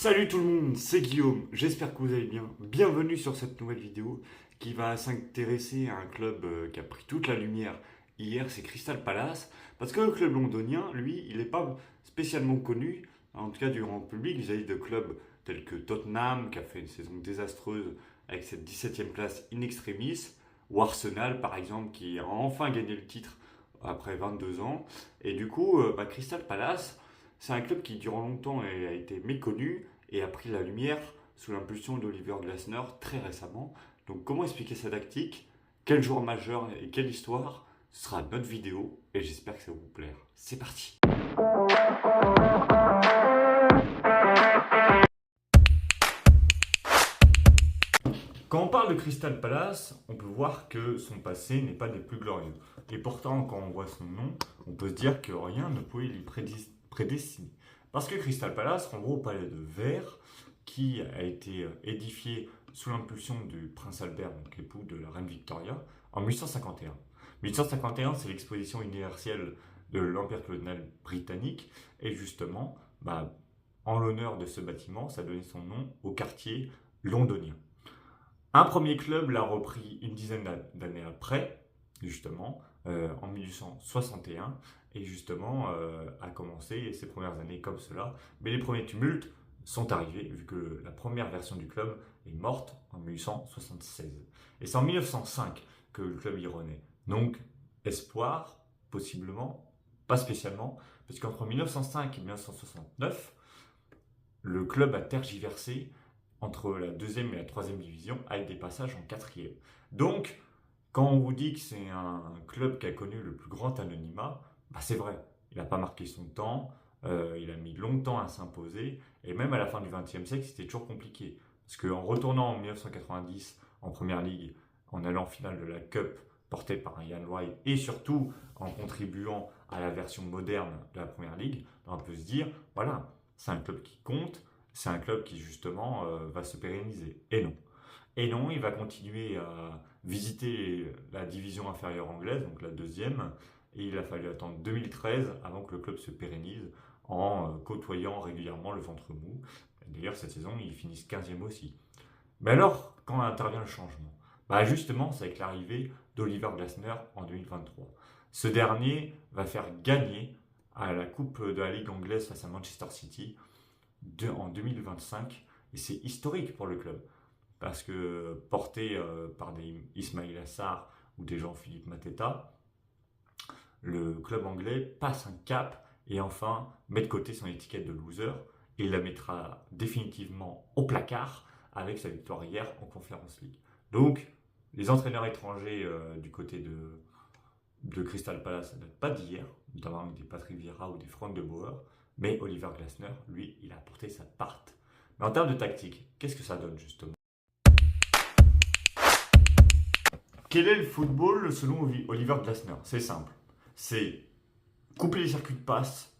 Salut tout le monde, c'est Guillaume, j'espère que vous allez bien. Bienvenue sur cette nouvelle vidéo qui va s'intéresser à un club qui a pris toute la lumière hier, c'est Crystal Palace. Parce que le club londonien, lui, il n'est pas spécialement connu, en tout cas du grand public, vis-à-vis de clubs tels que Tottenham, qui a fait une saison désastreuse avec cette 17e place in extremis, ou Arsenal par exemple, qui a enfin gagné le titre après 22 ans. Et du coup, Crystal Palace, c'est un club qui, durant longtemps, a été méconnu et a pris la lumière sous l'impulsion d'Oliver Glasner très récemment. Donc, comment expliquer cette tactique? Quel joueur majeur et quelle histoire? Ce sera notre vidéo et j'espère que ça va vous plaire. C'est parti! Quand on parle de Crystal Palace, on peut voir que son passé n'est pas des plus glorieux. Et pourtant, quand on voit son nom, on peut se dire que rien ne pouvait l'y prédestiner. Parce que Crystal Palace renvoie au palais de Verre, qui a été édifié sous l'impulsion du prince Albert, donc époux de la reine Victoria, en 1851. 1851, c'est l'exposition universelle de l'Empire colonial britannique, et justement, en l'honneur de ce bâtiment, ça a donné son nom au quartier londonien. Un premier club l'a repris une dizaine d'années après, justement, en 1861, et justement a commencé ses premières années comme cela. Mais les premiers tumultes sont arrivés, vu que la première version du club est morte en 1876. Et c'est en 1905 que le club y renaît. Donc, espoir, possiblement, pas spécialement, parce qu'entre 1905 et 1969, le club a tergiversé entre la deuxième et la troisième division avec des passages en quatrième. Donc, quand on vous dit que c'est un club qui a connu le plus grand anonymat, c'est vrai. Il n'a pas marqué son temps, il a mis longtemps à s'imposer, et même à la fin du XXe siècle, c'était toujours compliqué. Parce qu'en retournant en 1990 en Première Ligue, en allant en finale de la Cup portée par Ian Wright, et surtout en contribuant à la version moderne de la Première Ligue, on peut se dire, voilà, c'est un club qui compte, c'est un club qui justement va se pérenniser. Et non. Et non, il va continuer à visiter la division inférieure anglaise, donc la deuxième, et il a fallu attendre 2013 avant que le club se pérennise en côtoyant régulièrement le ventre mou. D'ailleurs, cette saison, ils finissent 15e aussi. Mais alors, quand intervient le changement? Justement, c'est avec l'arrivée d'Oliver Glasner en 2023. Ce dernier va faire gagner à la Coupe de la Ligue anglaise face à Manchester City en 2025, et c'est historique pour le club parce que porté par des Ismail Assar ou des Jean-Philippe Mateta, le club anglais passe un cap et enfin met de côté son étiquette de loser et la mettra définitivement au placard avec sa victoire hier en Conference League. Donc, les entraîneurs étrangers du côté de Crystal Palace, ça ne date pas d'hier, notamment des Patrick Vieira ou des Frank de Boer, mais Oliver Glasner, lui, il a apporté sa patte. Mais en termes de tactique, qu'est-ce que ça donne justement? Quel est le football selon Oliver Glasner? C'est simple. C'est couper les circuits de passe,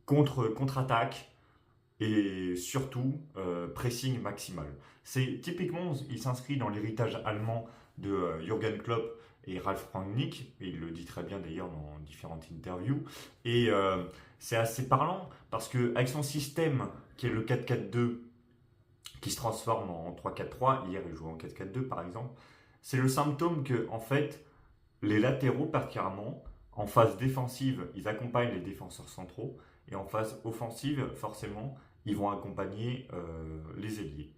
contre-attaque et surtout pressing maximal. C'est typiquement, il s'inscrit dans l'héritage allemand de Jürgen Klopp et Ralf Rangnick, et il le dit très bien d'ailleurs dans différentes interviews. Et c'est assez parlant parce qu'avec son système qui est le 4-4-2, qui se transforme en 3-4-3, hier il joue en 4-4-2 par exemple, c'est le symptôme que en fait les latéraux particulièrement en phase défensive ils accompagnent les défenseurs centraux et en phase offensive forcément ils vont accompagner les ailiers.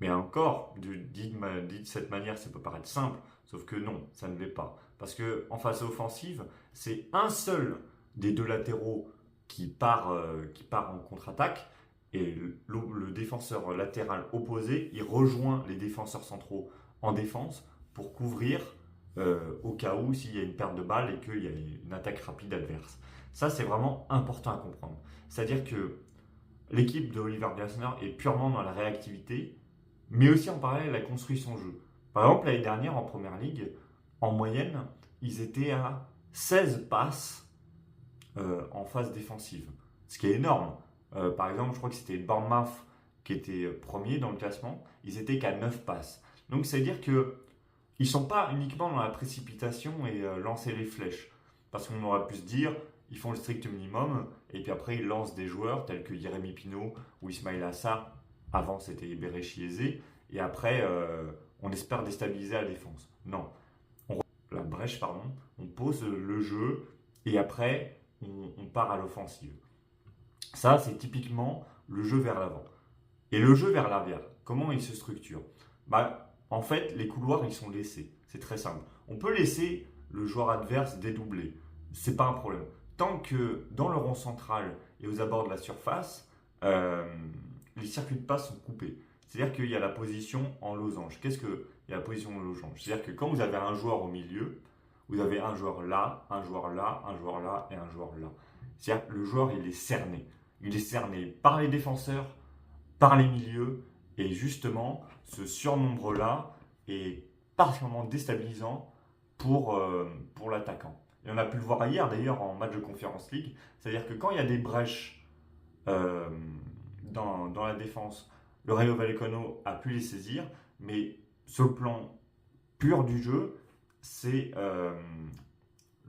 Mais encore, dit de cette manière, ça peut paraître simple, sauf que non, ça ne l'est pas. Parce qu'en phase offensive, c'est un seul des deux latéraux qui part en contre-attaque, et le défenseur latéral opposé, il rejoint les défenseurs centraux en défense pour couvrir au cas où s'il y a une perte de balle et qu'il y a une attaque rapide adverse. Ça, c'est vraiment important à comprendre. C'est-à-dire que l'équipe de Oliver Glasner est purement dans la réactivité, mais aussi en parallèle, elle a construit son jeu. Par exemple, l'année dernière, en Première Ligue, en moyenne, ils étaient à 16 passes en phase défensive, ce qui est énorme. Par exemple, je crois que c'était Bournemouth qui était premier dans le classement, ils étaient qu'à 9 passes. Donc, c'est-à-dire qu'ils ne sont pas uniquement dans la précipitation et lancer les flèches. Parce qu'on aurait pu se dire, ils font le strict minimum, et puis après ils lancent des joueurs tels que Jérémy Pinault ou Ismail Assar, avant c'était Berechi Eze, et après on espère déstabiliser la défense. Non, la brèche, pardon, on pose le jeu, et après on part à l'offensive. Ça, c'est typiquement le jeu vers l'avant. Et le jeu vers l'arrière, comment il se structure? En fait, les couloirs, ils sont laissés. C'est très simple. On peut laisser le joueur adverse dédoubler. C'est pas un problème. Tant que dans le rond central et aux abords de la surface, euh, les circuits de passe sont coupés. C'est-à-dire qu'il y a la position en losange. Qu'est-ce que il y a la position en losange? C'est-à-dire que quand vous avez un joueur au milieu, vous avez un joueur là, un joueur là, un joueur là et un joueur là. C'est-à-dire que le joueur, il est cerné. Il est cerné par les défenseurs, par les milieux, et justement, ce surnombre-là est particulièrement déstabilisant pour l'attaquant. Et on a pu le voir hier d'ailleurs en match de Conference League, c'est-à-dire que quand il y a des brèches euh, dans la défense, le Rayo Vallecano a pu les saisir, mais sur le plan pur du jeu, c'est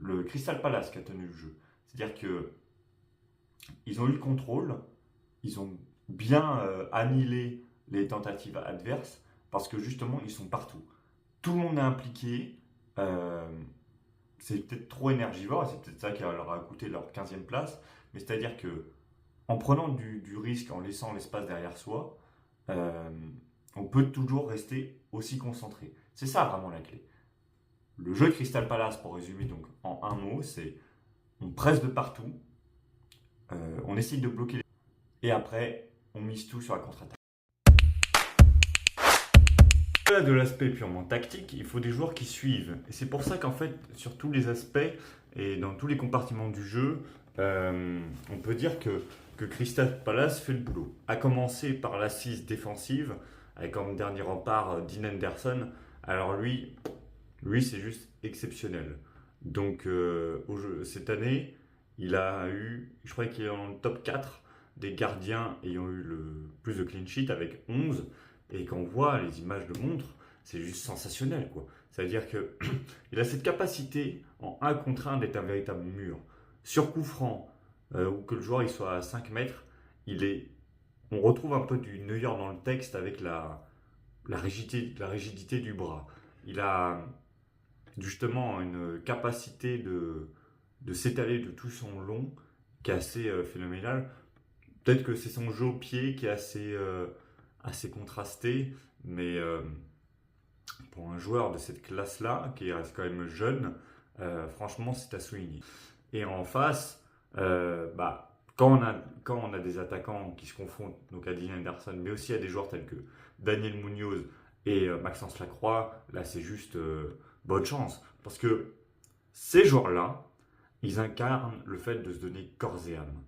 le Crystal Palace qui a tenu le jeu. C'est-à-dire que ils ont eu le contrôle, ils ont bien annihilé les tentatives adverses parce que justement ils sont partout. Tout le monde est impliqué. euh, c'est peut-être trop énergivore et c'est peut-être ça qui leur a coûté leur 15e place. Mais c'est-à-dire que en prenant du risque, en laissant l'espace derrière soi, euh, on peut toujours rester aussi concentré. C'est ça vraiment la clé. Le jeu de Crystal Palace, pour résumer donc en un mot, c'est on presse de partout, on essaye de bloquer et après on mise tout sur la contre-attaque. Au-delà de l'aspect purement tactique, il faut des joueurs qui suivent. Et c'est pour ça qu'en fait, sur tous les aspects et dans tous les compartiments du jeu, on peut dire que Crystal Palace fait le boulot. À commencer par l'assise défensive, avec comme dernier rempart Dean Henderson. Alors lui c'est juste exceptionnel. Donc cette année, il a eu, je crois qu'il est dans le top 4 des gardiens ayant eu le plus de clean sheet avec 11. Et quand on voit les images de montre, c'est juste sensationnel, quoi. C'est-à-dire qu'il a cette capacité en 1 contre 1 d'être un véritable mur. Sur coup franc, ou que le joueur il soit à 5 mètres, on retrouve un peu du Neuer dans le texte avec la rigidité du bras. Il a justement une capacité de s'étaler de tout son long qui est assez phénoménale. Peut-être que c'est son jeu au pied qui est assez contrasté, mais pour un joueur de cette classe-là, qui reste quand même jeune, franchement, c'est à souligner. Et en face, quand on a des attaquants qui se confrontent, donc à Dean Henderson, mais aussi à des joueurs tels que Daniel Munoz et Maxence Lacroix, là c'est juste bonne chance. Parce que ces joueurs-là, ils incarnent le fait de se donner corps et âme.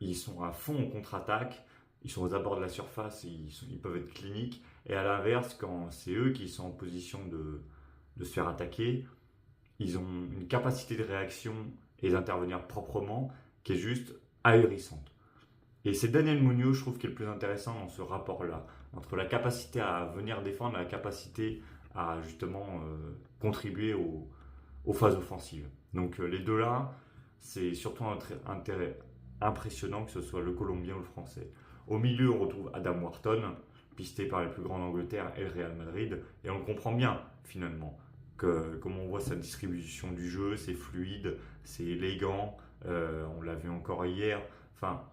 Ils sont à fond en contre-attaque, ils sont aux abords de la surface, ils peuvent être cliniques. Et à l'inverse, quand c'est eux qui sont en position de se faire attaquer, ils ont une capacité de réaction et d'intervenir proprement qui est juste ahurissante. Et c'est Daniel Munoz, je trouve, qui est le plus intéressant dans ce rapport-là, entre la capacité à venir défendre et la capacité à justement contribuer aux phases offensives. Donc les deux là, c'est surtout un intérêt impressionnant que ce soit le Colombien ou le Français. Au milieu, on retrouve Adam Wharton, pisté par les plus grands d'Angleterre et le Real Madrid, et on le comprend bien finalement. Comme on voit sa distribution du jeu, c'est fluide, c'est élégant, on l'a vu encore hier. Enfin,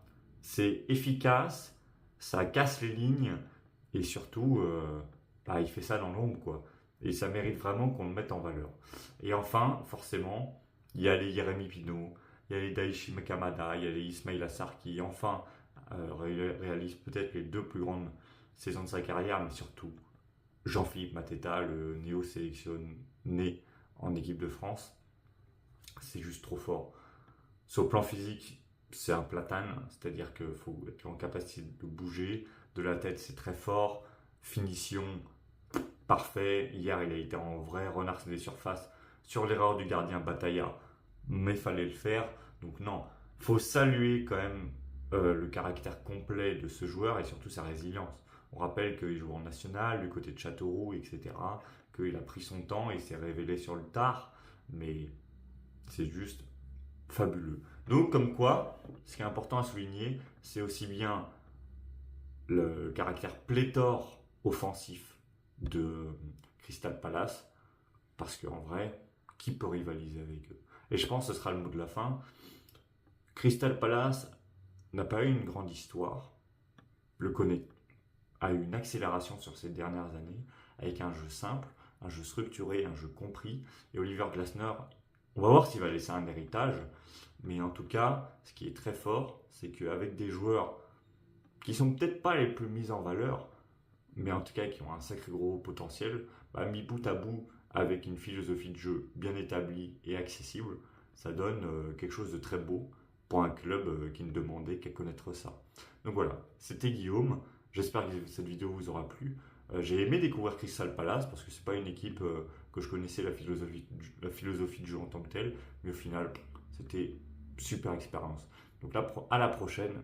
c'est efficace, ça casse les lignes et surtout, il fait ça dans l'ombre, quoi. Et ça mérite vraiment qu'on le mette en valeur. Et enfin, forcément, il y a les Jérémy Pinault, il y a les Daichi Kamada, il y a les Ismail Assar qui enfin réalisent peut-être les 2 plus grandes saisons de sa carrière, mais surtout Jean-Philippe Mateta, le néo-sélectionné en équipe de France. C'est juste trop fort. Sur le plan physique, c'est un platane, c'est-à-dire qu'il faut être en capacité de bouger. De la tête, c'est très fort. Finition, parfait. Hier, il a été en vrai renard des surfaces sur l'erreur du gardien Bataya, mais il fallait le faire. Donc non, il faut saluer quand même le caractère complet de ce joueur et surtout sa résilience. On rappelle qu'il joue en national, du côté de Châteauroux, etc. Qu'il a pris son temps et s'est révélé sur le tard, mais c'est juste fabuleux. Donc comme quoi, ce qui est important à souligner, c'est aussi bien le caractère pléthore offensif de Crystal Palace, parce qu'en vrai, qui peut rivaliser avec eux? Et je pense que ce sera le mot de la fin. Crystal Palace n'a pas eu une grande histoire, le connaît, a eu une accélération sur ces dernières années, avec un jeu simple, un jeu structuré, un jeu compris, et Oliver Glasner, on va voir s'il va laisser un héritage, mais en tout cas, ce qui est très fort, c'est qu'avec des joueurs qui sont peut-être pas les plus mis en valeur, mais en tout cas qui ont un sacré gros potentiel, mis bout à bout avec une philosophie de jeu bien établie et accessible, ça donne quelque chose de très beau pour un club qui ne demandait qu'à connaître ça. Donc voilà, c'était Guillaume, j'espère que cette vidéo vous aura plu. J'ai aimé découvrir Crystal Palace parce que c'est pas une équipe que je connaissais la philosophie de jeu en tant que telle, mais au final, c'était super expérience. Donc là, à la prochaine.